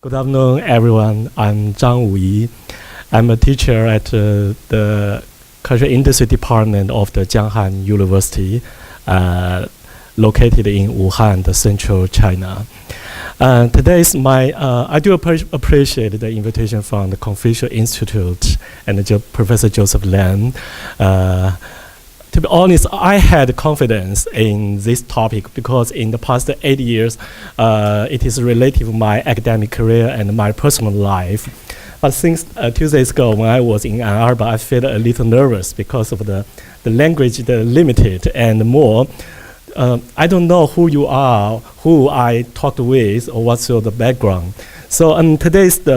Good afternoon, everyone. I'm Zhang Wuyi. I'm a teacher at the Cultural Industry Department of the Jianghan University, located in Wuhan, the central China. Today's I do appreciate the invitation from the Confucius Institute and Professor Joseph Lam. To be honest, I had confidence in this topic because in the past 8 years, it is related to my academic career and my personal life. But since 2 days ago, when I was in Ann Arbor, I felt a little nervous because of the language, the limited, and more. I don't know who you are, who I talked with, or what's your background. So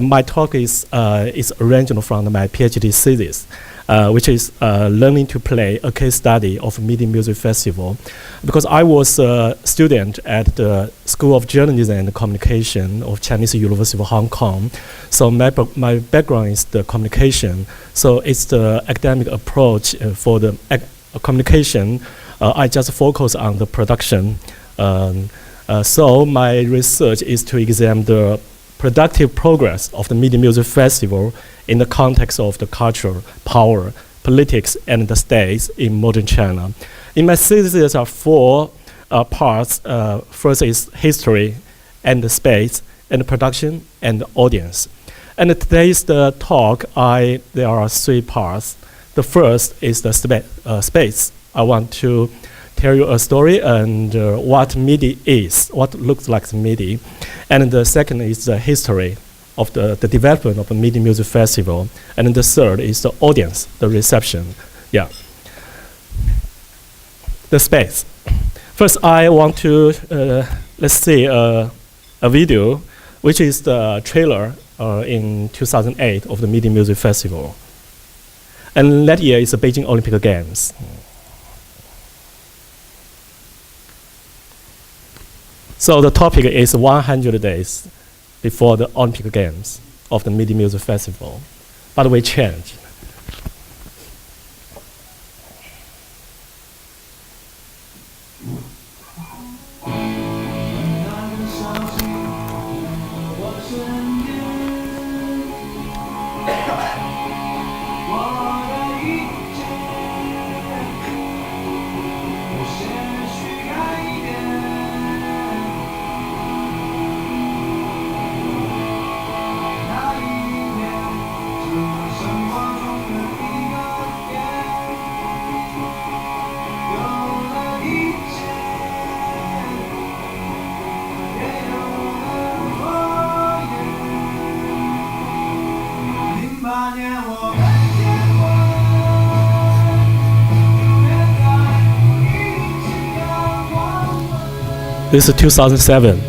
my talk is arranged from my PhD thesis. Which is learning to play, a case study of Midi Music Festival. Because I was a student at the School of Journalism and Communication of Chinese University of Hong Kong. So my background is the communication. So it's the academic approach for the communication. I just focus on the production. So my research is to examine the productive progress of the Midi Music Festival in the context of the culture, power, politics, and the states in modern China. In my thesis, there are 4 parts. First is history, and the space, and the production, and the audience. And today's talk, there are 3 parts. The first is the space. I want to tell you a story and what Midi is, what looks like Midi. And the second is the history of the development of the Midi Music Festival. And the third is the audience, the reception. Yeah. The space. First, I want to, let's see a video, which is the trailer in 2008 of the Midi Music Festival. And that year is the Beijing Olympic Games. So the topic is 100 days before the Olympic Games of the Midi Music Festival. But we changed. This is 2007.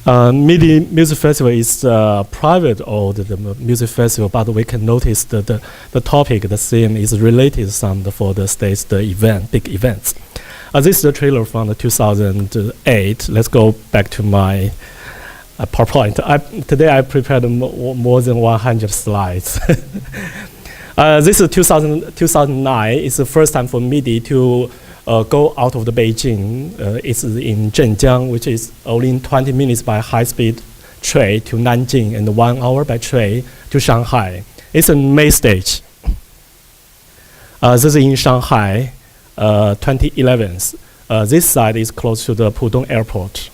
Midi Music Festival is a private owned music festival, but we can notice that the topic, the theme is related some for the state's big events. This is the trailer from the 2008. Let's go back to my PowerPoint. Today I prepared more than 100 slides. This is 2009. It's the first time for Midi to go out of the Beijing. It's in Zhenjiang, which is only 20 minutes by high-speed train to Nanjing and 1 hour by train to Shanghai. It's a main stage. This is in Shanghai, 2011. This side is close to the Pudong Airport.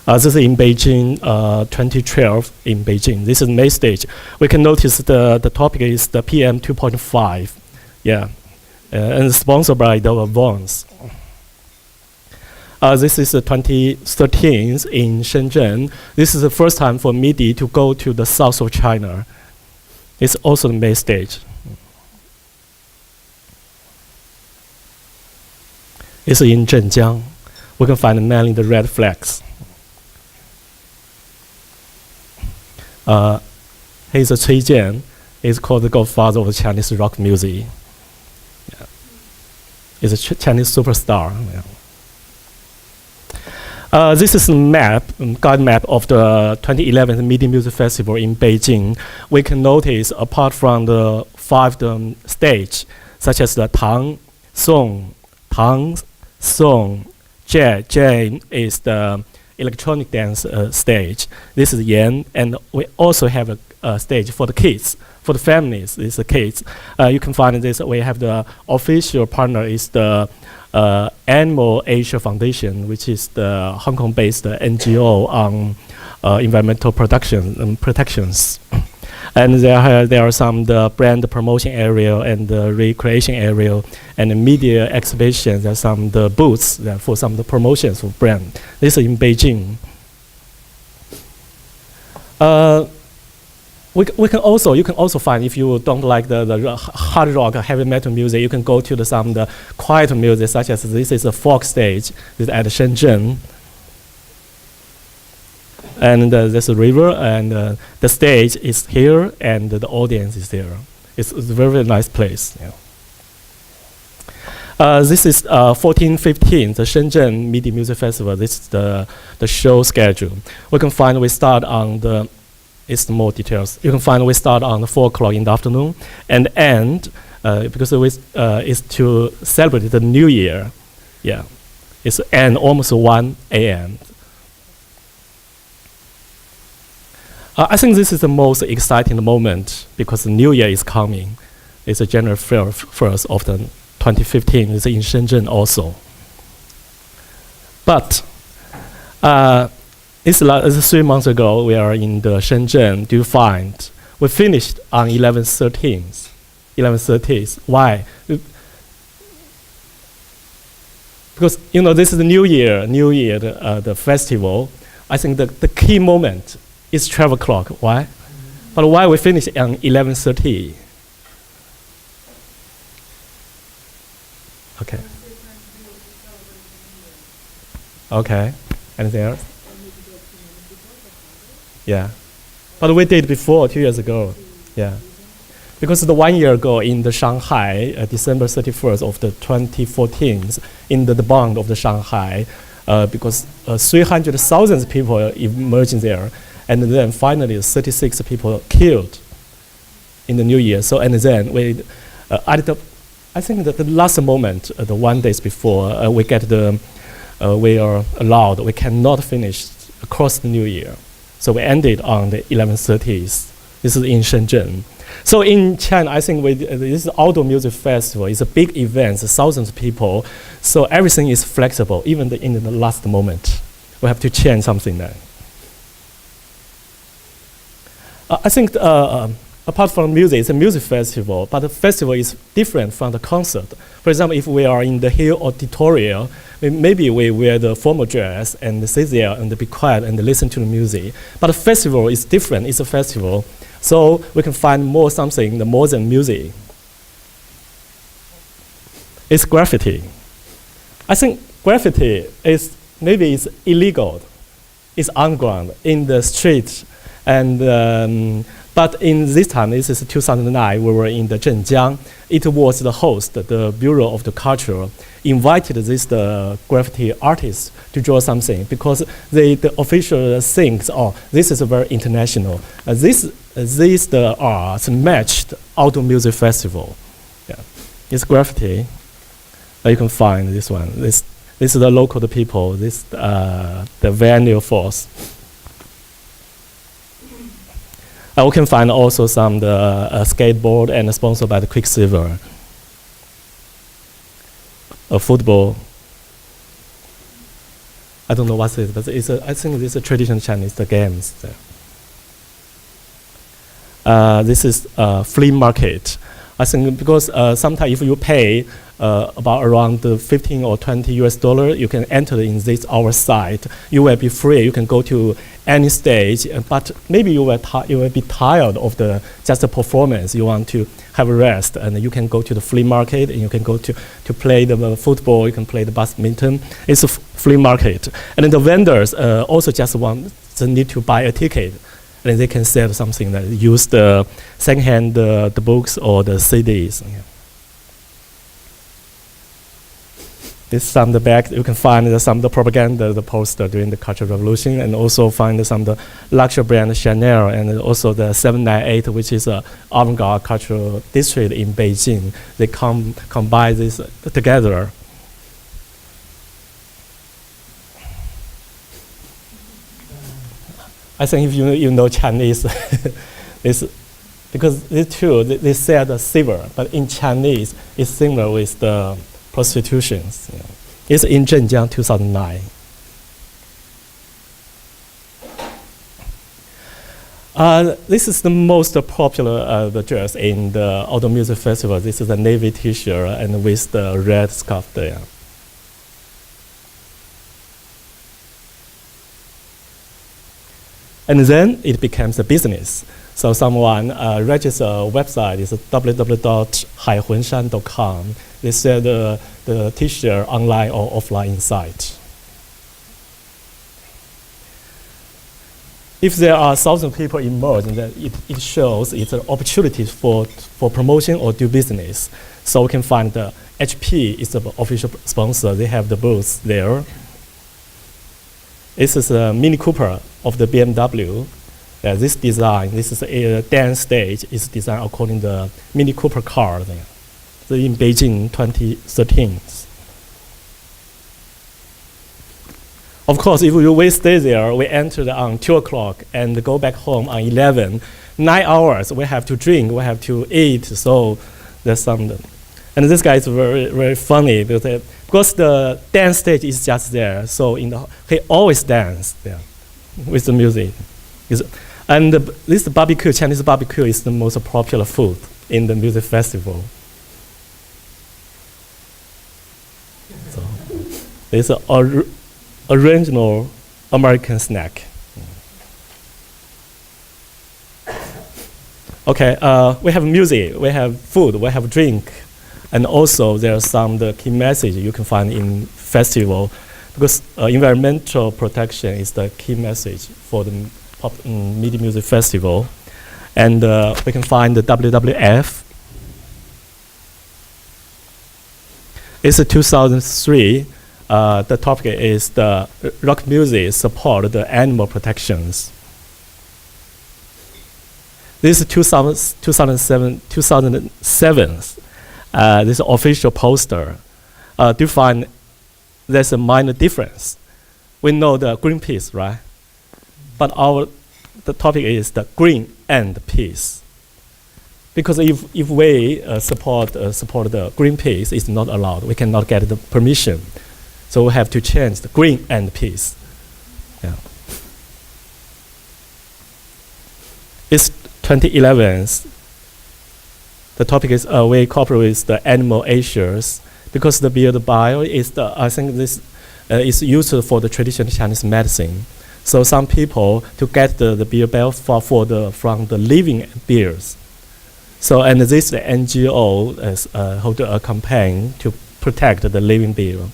This is in Beijing, 2012 in Beijing. This is main stage. We can notice the topic is the PM 2.5. Yeah. And sponsored by the Vons. This is 2013 in Shenzhen. This is the first time for Midi to go to the south of China. It's also the main stage. It's in Zhenjiang. We can find mainly the red flags. He's a Cui Jian. He's called the godfather of Chinese rock music. Is a Chinese superstar. Yeah. This is a map, guide map of the 2011 Midi Music Festival in Beijing. We can notice, apart from the 5 stage, such as the Tang, Song, Jie. Jie is the electronic dance stage. This is Yan, and we also have a stage for the kids. For the families, it's the kids. You can find this. We have the official partner is the Animal Asia Foundation, which is the Hong Kong-based NGO on environmental protection and protections. And there are some the brand promotion area and the recreation area and the media exhibitions. There are some the booths for some of the promotions of brand. This is in Beijing. You can also find, if you don't like the hard rock, heavy metal music, you can go to some the quiet music, such as this is a folk stage. This is at Shenzhen. And there's a river, and the stage is here, and the audience is there. It's a very nice place. Yeah. This is 14-15, the Shenzhen Midi Music Festival. This is the show schedule. We can find we start on the, it's more details. You can find we start on 4 o'clock in the afternoon and end, because it's to celebrate the New Year. Yeah, it's end almost 1 a.m. I think this is the most exciting moment because the New Year is coming. It's a January 1st of the 2015. It's in Shenzhen also. But it's 3 months ago. We are in the Shenzhen. Do you find we finished on 11/13th? Why? Because this is the New Year. The festival. I think the key moment. It's 12 o'clock. Why? But why we finish on 11:30? Okay. Okay. Anything else? Yeah. But we did before 2 years ago. Yeah. Because the 1 year ago in the Shanghai, December 31st of the 2014, in the bond of the Shanghai, because 300,000 people emerging there. And then finally 36 people killed in the New Year. So, and then we, I think that the last moment, the 1 day before, we get we are allowed, we cannot finish across the New Year. So we ended on the 11/30th. This is in Shenzhen. So in China, I think this is outdoor music festival. It's a big event, thousands of people. So everything is flexible, even in the last moment. We have to change something there. I think apart from music, it's a music festival, but the festival is different from the concert. For example, if we are in the Hill Auditorium, maybe we wear the formal dress and sit there and be quiet and listen to the music. But the festival is different. It's a festival, so we can find more than music. It's graffiti. I think graffiti is maybe it's illegal It's underground in the street, and but in this time, this is 2009, we were in the Zhenjiang. It was the host, the Bureau of the Culture, invited this graffiti artist to draw something because the official thinks, oh, this is a very international. The arts matched outdoor music festival. Yeah, it's graffiti. You can find this one. This is the local people. This the venue force. We can find also some skateboard and sponsored by the Quicksilver. A football. I don't know what it is, but I think this is a traditional Chinese games. This is a flea market. I think because sometimes if you pay about around 15 or 20 US dollar, you can enter in this our site. You will be free. You can go to any stage, but maybe you will be tired of just the performance. You want to have a rest, and you can go to the flea market, and you can go to play the football. You can play the badminton. It's a flea market, and then the vendors also just need to buy a ticket. And they can sell something that use the secondhand the books or the CDs. Yeah. This some of the back you can find some of the propaganda, the poster during the Cultural Revolution, and also find some of the luxury brand Chanel, and also the 798, which is a avant-garde cultural district in Beijing. They combine this together. I think if you know Chinese, because these two, they said the silver, but in Chinese, it's similar with the prostitutions. Yeah. It's in Zhenjiang, 2009. This is the most popular dress in the outdoor music festival. This is a navy t-shirt and with the red scarf there. And then it becomes a business. So someone registers a website, it's www.haihunshan.com. They sell the t-shirt online or offline inside. If there are 1,000 people immersed, then it shows it's an opportunity for promotion or do business. So we can find the HP is the official sponsor. They have the booth there. This is a Mini Cooper of the BMW. This design, this is a dance stage, is designed according to the Mini Cooper car there. So in Beijing, 2013. Of course, if we stay there, we enter on 2 o'clock and go back home on 11. 9 hours, we have to drink, we have to eat, so there's some. And this guy is very, very funny because the dance stage is just there. So he always dance there with the music. And this barbecue, Chinese barbecue, is the most popular food in the music festival. So it's an original American snack. Okay, we have music, we have food, we have drink. And also there's the key message you can find in festival, because environmental protection is the key message for the Midi Music Festival. And we can find the WWF. It's 2003. The topic is the rock music support the animal protections. This is 2007. This official poster. Do you find there's a minor difference? We know the Greenpeace, right? But the topic is the green and peace. Because if we support the Greenpeace, it's not allowed. We cannot get the permission. So we have to change the green and peace. Yeah. It's 2011. The topic is we cooperate with the animal issues because the beard bio is I think this is used for the traditional Chinese medicine. So some people to get the beard bio from the living bears. So and this the NGO is hold a campaign to protect the living bear.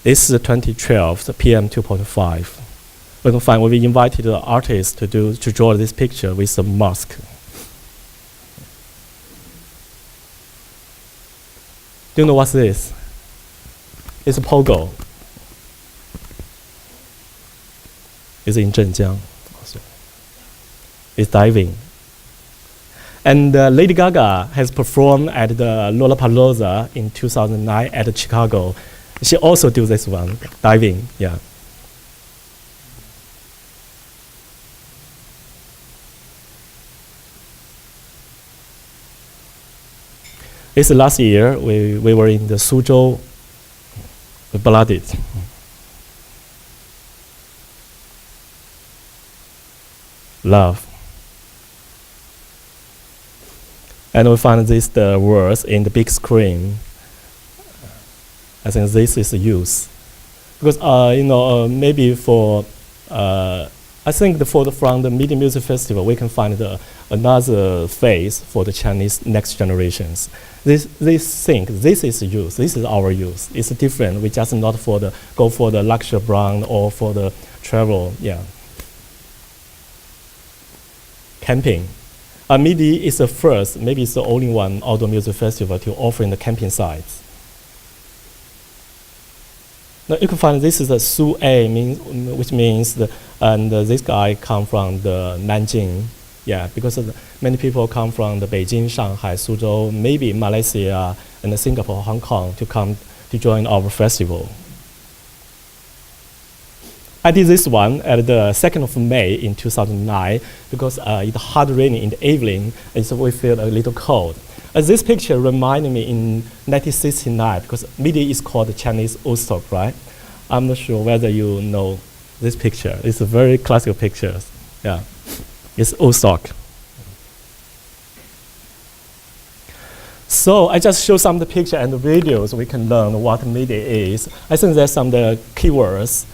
This is 2012, the PM 2.5. We can find when we invited the artist to draw this picture with a mask. Do you know what's this? It's a pogo. It's in Zhenjiang also. It's diving. And Lady Gaga has performed at the Lollapalooza in 2009 at Chicago. She also do this one, diving, yeah. It's last year, we were in the Suzhou, blooded. Love. And we find the words in the big screen. I think this is use. Because, maybe for, I think from the Midi Music Festival, we can find another phase for the Chinese next generations. They think this is use, this is our use. It's different. We just not go for the luxury brand or for the travel, yeah. Camping. Midi is the first, maybe it's the only one outdoor music festival to offer in the camping sites. Now you can find this is a Su A, which means this guy come from the Nanjing, yeah, because many people come from the Beijing, Shanghai, Suzhou, maybe Malaysia and Singapore, Hong Kong to come to join our festival. I did this one at the 2nd of May in 2009 because it hard raining in the evening, and so we feel a little cold. This picture reminded me in 1969 because Midi is called the Chinese Woodstock, right? I'm not sure whether you know this picture. It's a very classical picture. Yeah, it's Woodstock. So I just show some of the picture and the videos we can learn what Midi is. I think there's some of the keywords.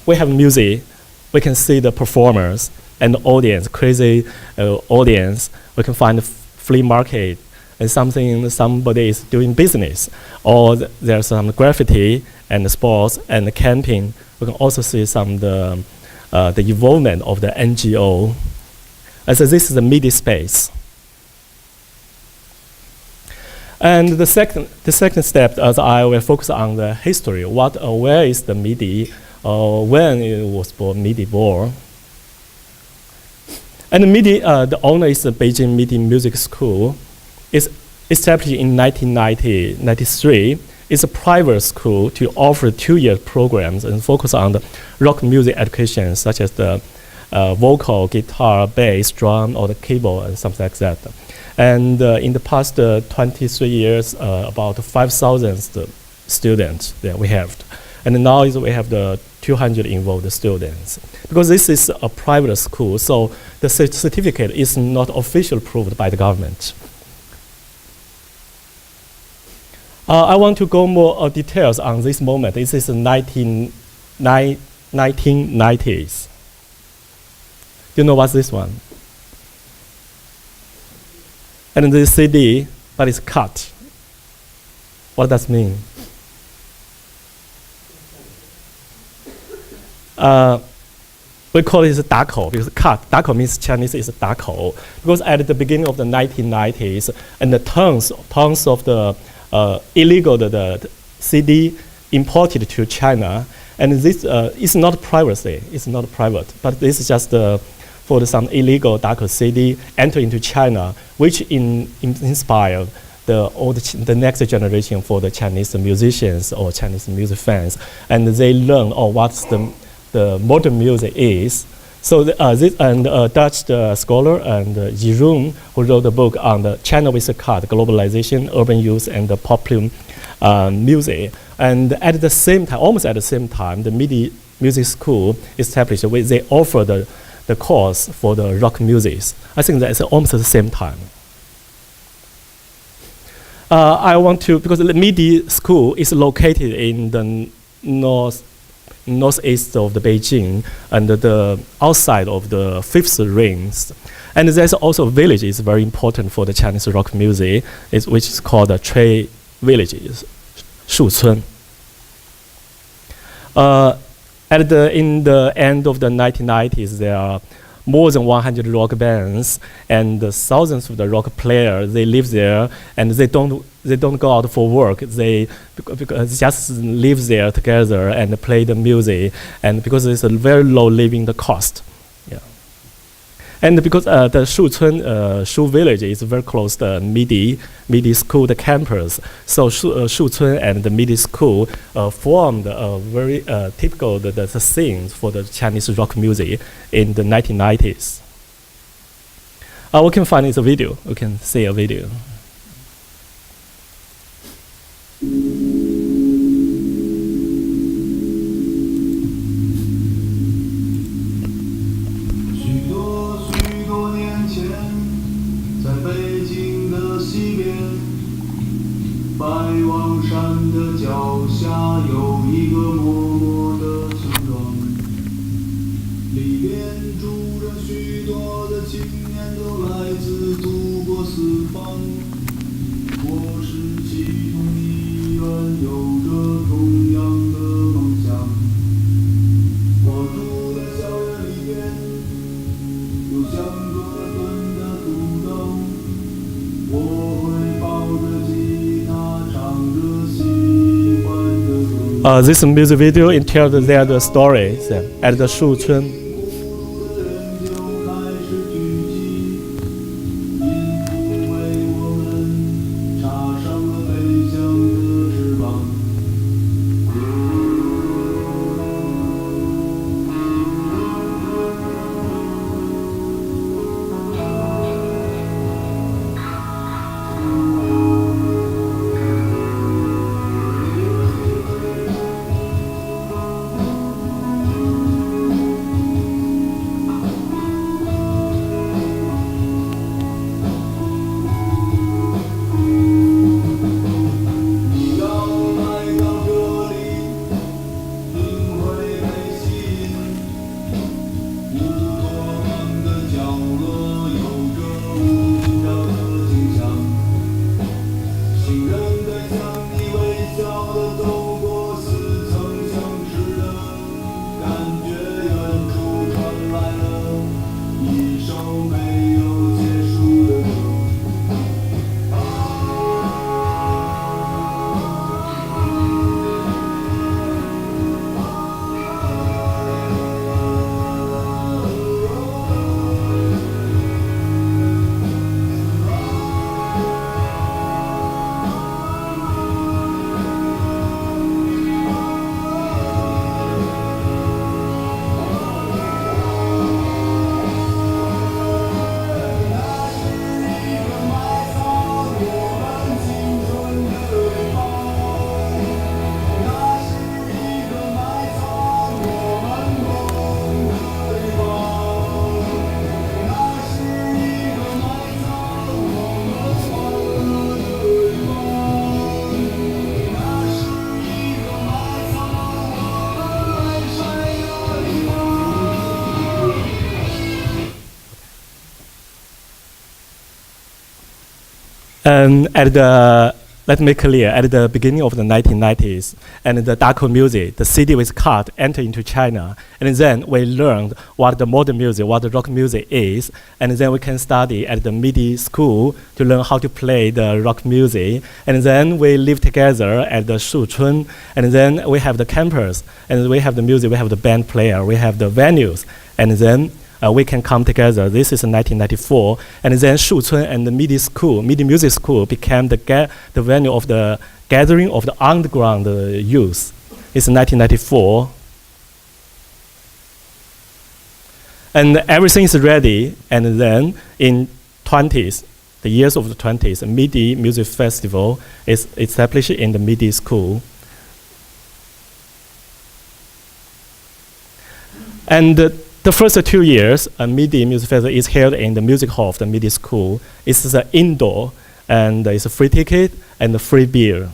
We have music, we can see the performers and the audience, crazy audience. We can find the flea market and somebody is doing business, or there's some graffiti and the sports and the camping. We can also see some the involvement of the NGO. And so this is the Midi space. And the second step, as I will focus on the history. Where is the Midi? When it was Midi born. And the Midi, the owner is the Beijing Midi Music School. It's established in 1993. It's a private school to offer 2-year programs and focus on the rock music education, such as the vocal, guitar, bass, drum, or the keyboard, and something like that. And in the past 23 years, about 5,000 students that we have. And now we have the 200 involved students. Because this is a private school, so the certificate is not officially approved by the government. I want to go more details on this moment. This is the 1990s. Do you know what's this one? And the CD, but it's cut. What does that mean? We call it 打口 because cut. 打口 means Chinese is 打口. Because at the beginning of the 1990s, and the tons of the illegal the CD imported to China, and this is not privacy. It's not private, but this is just for some illegal 打口 CD enter into China, which inspired the next generation for the Chinese musicians or Chinese music fans, and they learn what's the modern music is. So this and Dutch scholar and Jeroen, who wrote a book on the China with a cut, globalization, urban youth, and the popular music. And at the same time, almost at the same time, the Midi Music School established where they offer the course for the rock music. I think that's almost at the same time. I want to, because the Midi School is located in the northeast of the Beijing and the outside of the fifth rings. And there's also a village is very important for the Chinese rock music, which is called the Tree Village, Shucun. In the end of the 1990s, there are more than 100 rock bands and thousands of the rock players. They live there and they don't go out for work. They just live there together and play the music, and because it's a very low living cost. Yeah. And because the Shuchun Shu village is very close to Midi school, the campus. So Shuchun and the Midi school formed a very typical the scene for the Chinese rock music in the 1990s. We can find it a video. We can see a video. 白望山的脚下有一个默默的村庄，里边住着许多的青年，都来自祖国四方。我是其中一员，有着同样的梦想。我住在校园里边，有香着炖的土豆，我会抱着吉他唱着喜欢的歌。This music video tells their story at the Shuchun. Let me clear, at the beginning of the 1990s, and the Daco music, the CD was cut, entered into China, and then we learned what the modern music, what the rock music is, and then we can study at the Midi school to learn how to play the rock music, and then we live together at the Shuchun, and then we have the campus, and we have the music, we have the band player, we have the venues, and then we can come together. This is in 1994, and then Shuchun and the Midi school, Midi Music School, became the venue of the gathering of the underground youth. It's 1994, and everything is ready. And then in 20s, the years of the 20s, Midi Music Festival is established in the Midi school. And the first 2 years, Midi Music Festival is held in the music hall of the Midi school. It's indoor, and it's a free ticket and a free beer.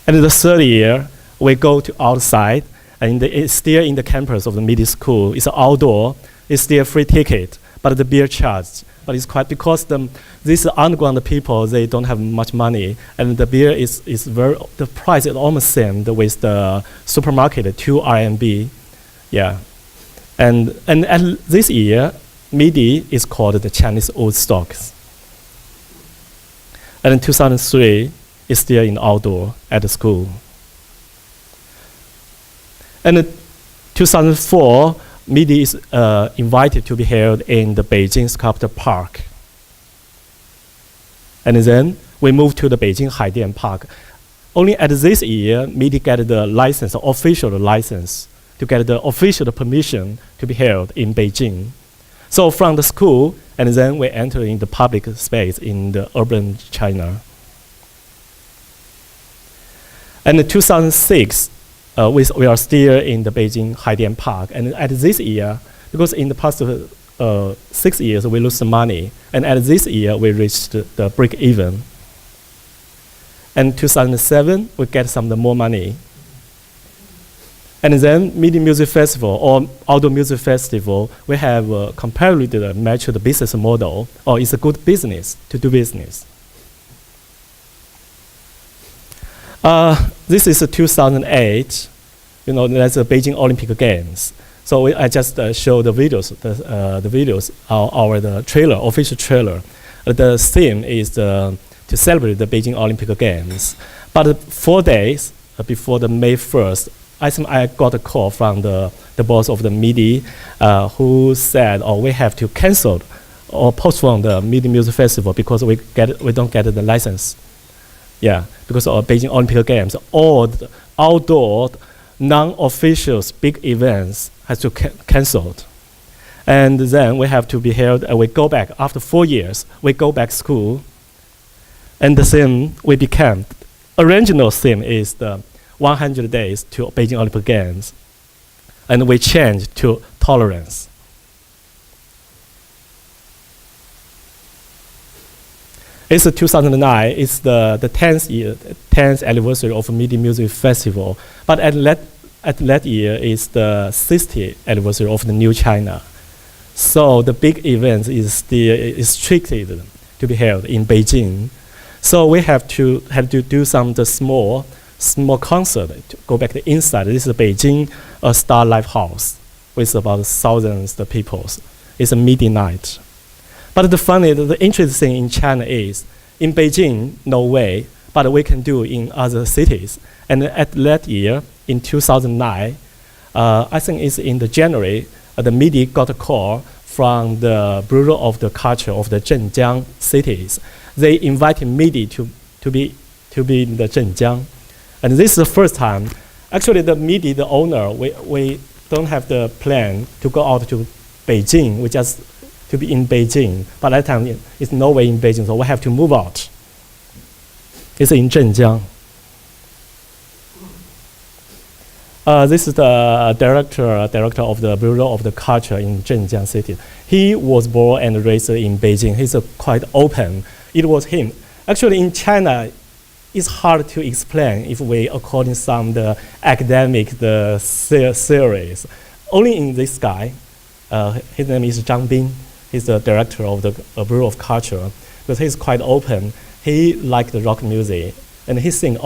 And the third year, we go to outside, and it's still in the campus of the Midi school. It's outdoor, it's still free ticket, but the beer charged. but it's quite because these underground people, they don't have much money, and the beer is the price is almost same with the supermarket, 2 RMB. Yeah. And this year, Midi is called the Chinese Woodstock. And in 2003, it's still in outdoor at the school. And in 2004, Midi is invited to be held in the Beijing Sculpture Park. And then we moved to the Beijing Haidian Park. Only at this year, Midi get the license, official license, to get the official permission to be held in Beijing. So from the school, and then we enter in the public space in the urban China. And in 2006, we are still in the Beijing Haidian Park. And at this year, because in the past 6 years, we lose some money. And at this year, we reached the break even. And 2007, we get some more money. And then Midi Music Festival or Outdoor Music Festival, we have comparatively matched the business model, or it's a good business to do business. This is 2008. You know, that's the Beijing Olympic Games. So I just show the videos. The videos are the trailer, official trailer. The theme is to celebrate the Beijing Olympic Games. But 4 days before the May 1st, I think I got a call from the boss of the Midi, who said, "Oh, we have to cancel or postpone the Midi Music Festival because we don't get the license." Yeah, because of Beijing Olympic Games, all the outdoor, non-official big events has to cancelled, and then we have to be held. We go back after 4 years. We go back school, and the theme we became. Original theme is the 100 days to Beijing Olympic Games, and we changed to tolerance. It's 2009. It's the 10th anniversary of Midi Music Festival. But at that year is the 60th anniversary of the New China. So the big event is still restricted to be held in Beijing. So we have to do some small concert to go back to inside. This is Beijing Star Live House with about thousands of people. It's a midnight. But the interesting thing in China is, in Beijing, no way, but we can do in other cities. And at that year, in 2009, I think it's in the January, the Midi got a call from the Bureau of the Culture of the Zhenjiang cities. They invited Midi to be in the Zhenjiang. And this is the first time. Actually, the Midi, the owner, we don't have the plan to go out to Beijing. We just to be in Beijing. But that time, it's no way in Beijing, so we have to move out. It's in Zhenjiang. This is the director of the Bureau of the Culture in Zhenjiang City. He was born and raised in Beijing. He's quite open. It was him. Actually, in China, it's hard to explain if we according some the academic theories. Only in this guy, his name is Zhang Bin. He's the director of the Bureau of Culture, because he's quite open. He liked the rock music, and he's saying,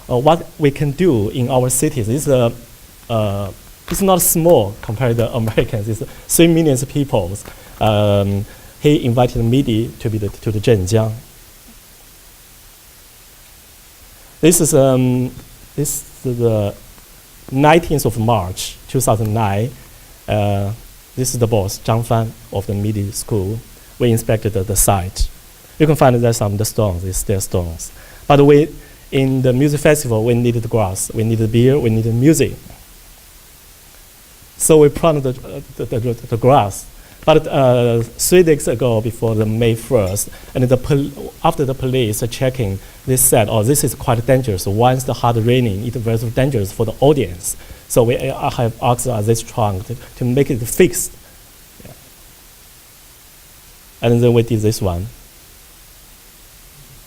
what we can do in our cities is it's not small compared to the Americans. It's 3 million people. He invited Midi to the Zhenjiang. This is the 19th of March, 2009. This is the boss, Zhang Fan of the Midi School. We inspected the site. You can find there's some of the stones, it's still stones. But in the music festival, we needed grass, we needed beer, we needed music. So we planted the grass. But 3 days ago, before the May 1st, and after the police checking, they said, this is quite dangerous. Once the hard raining, it's very dangerous for the audience. So we have asked this trunk to make it fixed. Yeah. And then we did this one.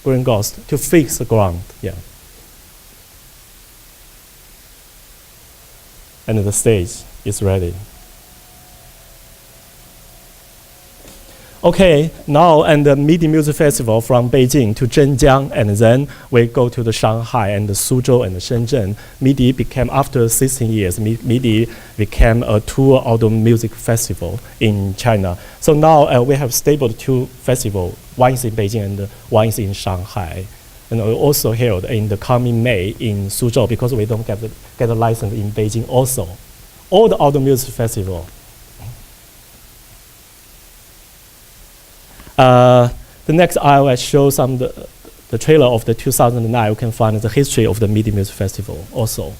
Green Ghost, to fix the ground. Yeah. And the stage is ready. Okay, now and the Midi Music Festival from Beijing to Zhenjiang, and then we go to the Shanghai and the Suzhou and the Shenzhen. Midi became, after 16 years, Midi became a tour outdoor music festival in China. So now we have stable two festivals. One is in Beijing and one is in Shanghai. And we also held in the coming May in Suzhou, because we don't get a license in Beijing also. All the outdoor music festival. The next I will show some the trailer of the 2009. You can find the history of the Midi Music Festival also.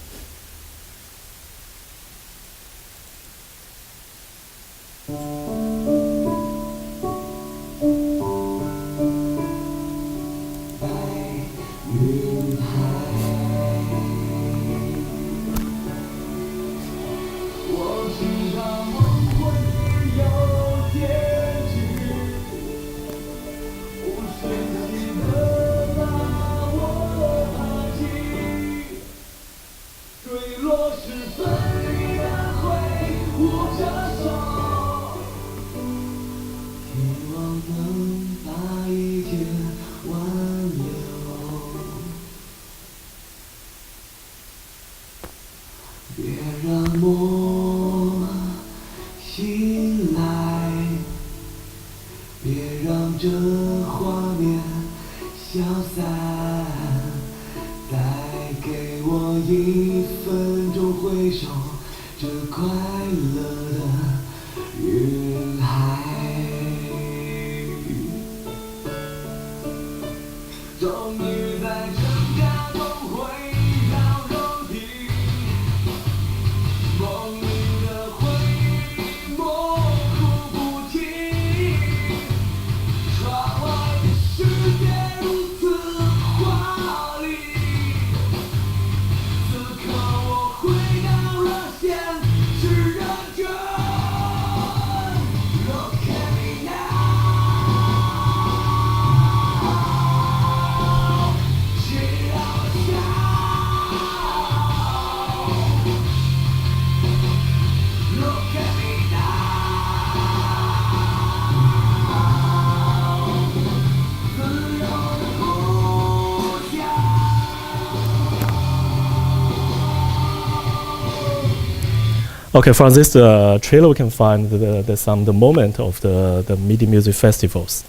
Okay, from this trailer we can find the moment of the Midi Music Festivals.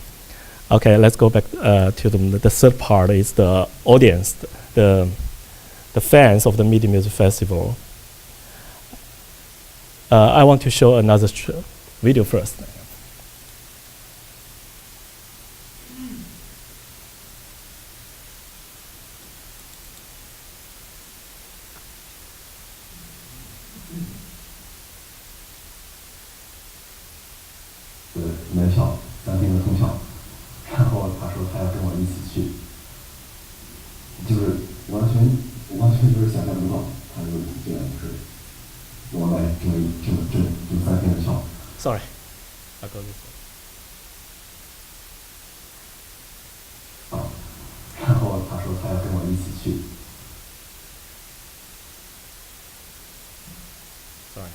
Okay, let's go back to the third part. Is the audience, the fans of the Midi Music Festival. I want to show another video first. Sorry, I'll go this way. 然后他说他要跟我一起去。Sorry.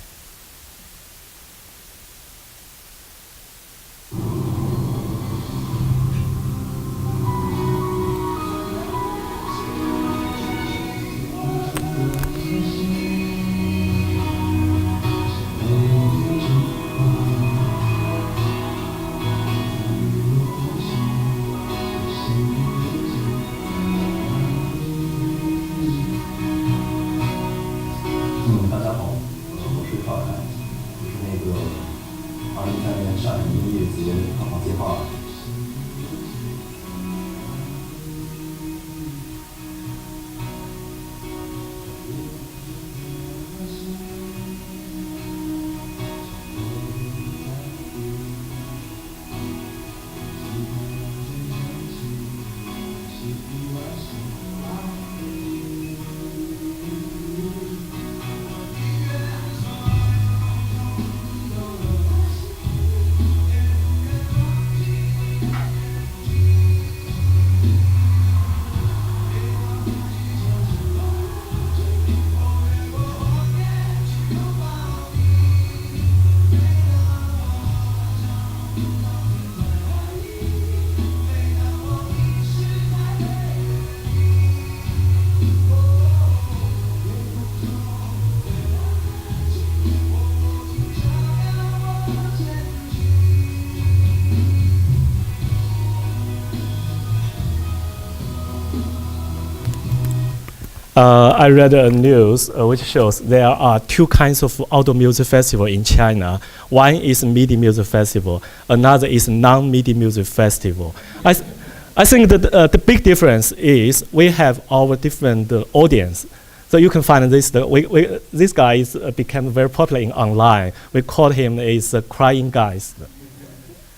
I read a news which shows there are two kinds of outdoor music festival in China. One is Midi Music Festival, another is non-Midi Music Festival. I think that the big difference is we have our different audience. So you can find this. This guy is, became very popular in online. We call him is crying guys.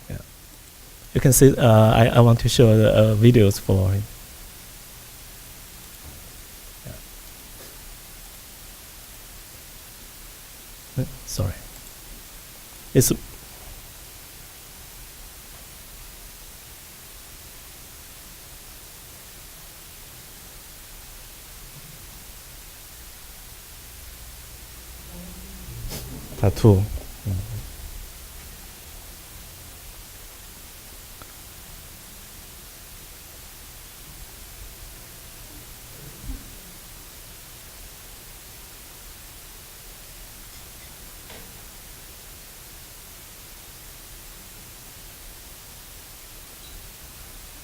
Yeah. You can see. I want to show the videos for him. Yeah. Sorry. It's. Tattoo.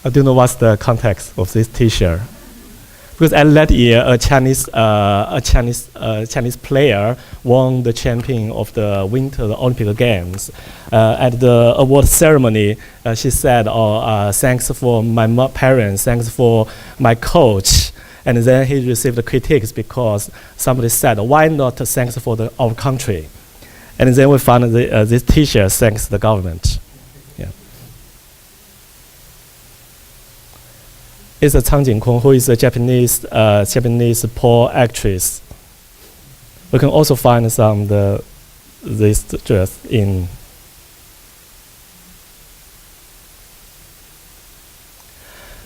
I don't know what's the context of this T-shirt. Because at that year, a Chinese player won the champion of the Winter Olympic Games. At the award ceremony, she said, "Oh, thanks for my parents, thanks for my coach." And then he received critiques because somebody said, "Why not thanks for our country?" And then we found this T-shirt thanks the government. Is Cang Jingkong, who is a Japanese pole actress. We can also find some this dress in.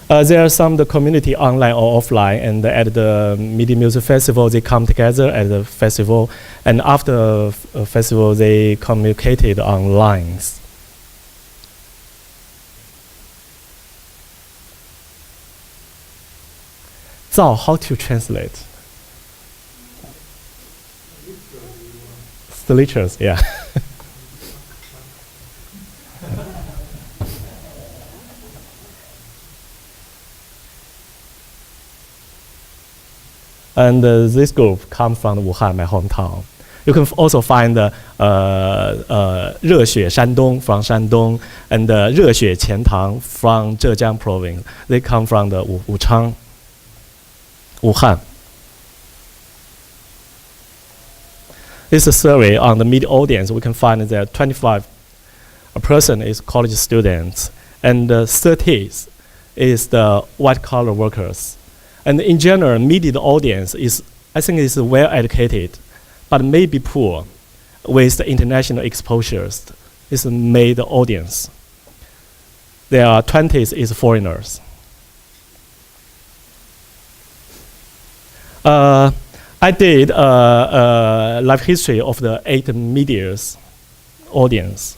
There are some the community online or offline, and at the Midi Music Festival they come together at the festival, and after festival they communicated online. Zao, how to translate? Bleachers, yeah. And this group comes from Wuhan, my hometown. You can also find 热血山东 from Shandong and 热血钱塘 from Zhejiang province. They come from the Wuchang. Wuhan. This is a survey on the Midi audience. We can find that 25% is college students, and 30 is the white-collar workers. And in general, Midi audience is, I think, is well educated, but may be poor, with the international exposures. It's a made audience. There are 20 is foreigners. I did life history of the 8 Midiers audience.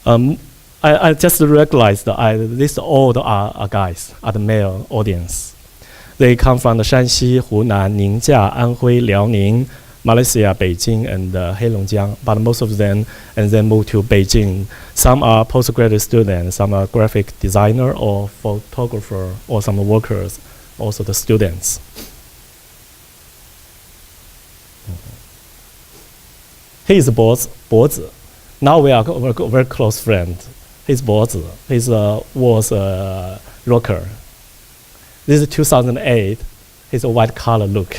I just realized that these all are guys, are the male audience. They come from the Shanxi, Hunan, Ningxia, Anhui, Liaoning, Malaysia, Beijing, and Heilongjiang. But most of them and then moved to Beijing. Some are postgraduate students, some are graphic designer or photographer, or some workers, also the students. He is Bozi. Now we are very close friends. He's Bozi. He was a rocker. This is 2008. He's a white collar look.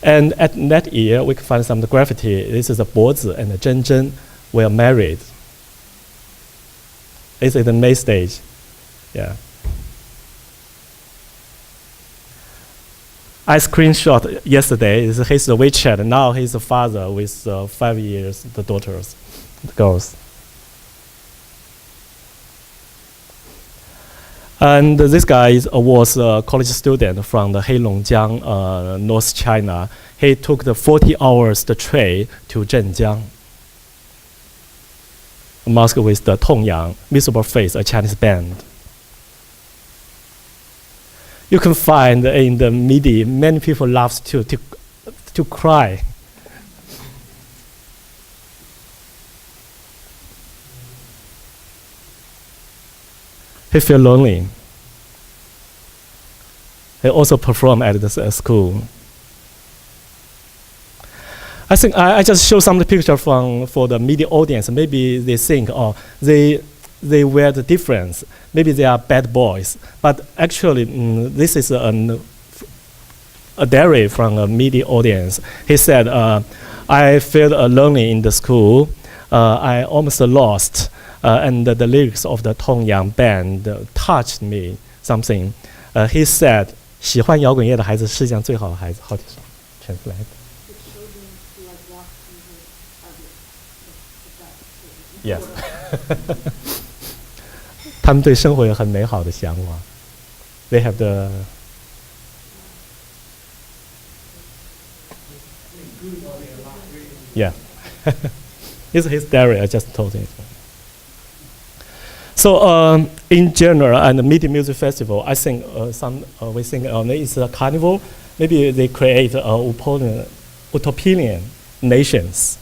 And at that year, we can find some graffiti. This is a Bozi and a Zheng were married. This is the main stage. Yeah. I screenshot yesterday. This is his WeChat. Now he's a father with 5 years, the daughters, the girls. And this guy was a college student from the Heilongjiang, North China. He took the 40 hours the train to Zhenjiang. Mask with the Tongyang, Miserable Face, a Chinese band. You can find in the Midi, many people love to cry. He feel lonely. He also performed at the school. I think I just show some picture for the media audience. Maybe they think, oh, they were the difference. Maybe they are bad boys. But actually, this is a diary from a media audience. He said, I felt lonely in the school. I almost lost. And the lyrics of the Tongyang band touched me something. He said, 喜欢摇滚乐的孩子是世界上最好的孩子。How to translate? Yes. 他们对生活有很美好的向往。They have the yeah. It's his diary. I just told him. So in general, and the Midi Music Festival, I think we think it's a carnival. Maybe they create utopian nations.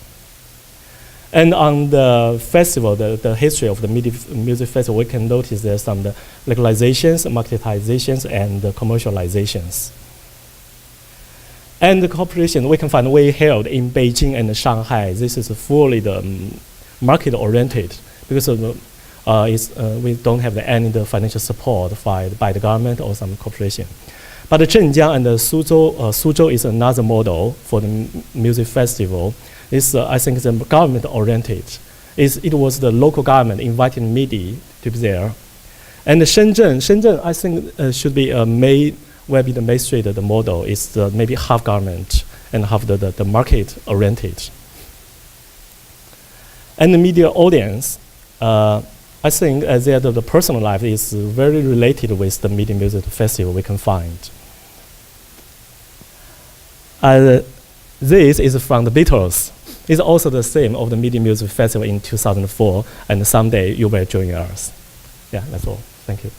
And on the festival, the history of the Midi Music Festival, we can notice there's some legalizations, marketizations, and commercializations. And the cooperation we can find way held in Beijing and Shanghai. This is fully the market-oriented because of we don't have any financial support by the government or some corporation. But Zhenjiang and Suzhou is another model for the music festival. It's, I think, the government-oriented. It was the local government inviting Midi to be there. And Shenzhen, I think, should be will be the Main Street. The model is maybe half government and half the market-oriented. And the media audience, I think the personal life is very related with the Midi Music Festival we can find. This is from the Beatles. It's also the same of the Midi Music Festival in 2004, and someday you will join us. Yeah, that's all. Thank you.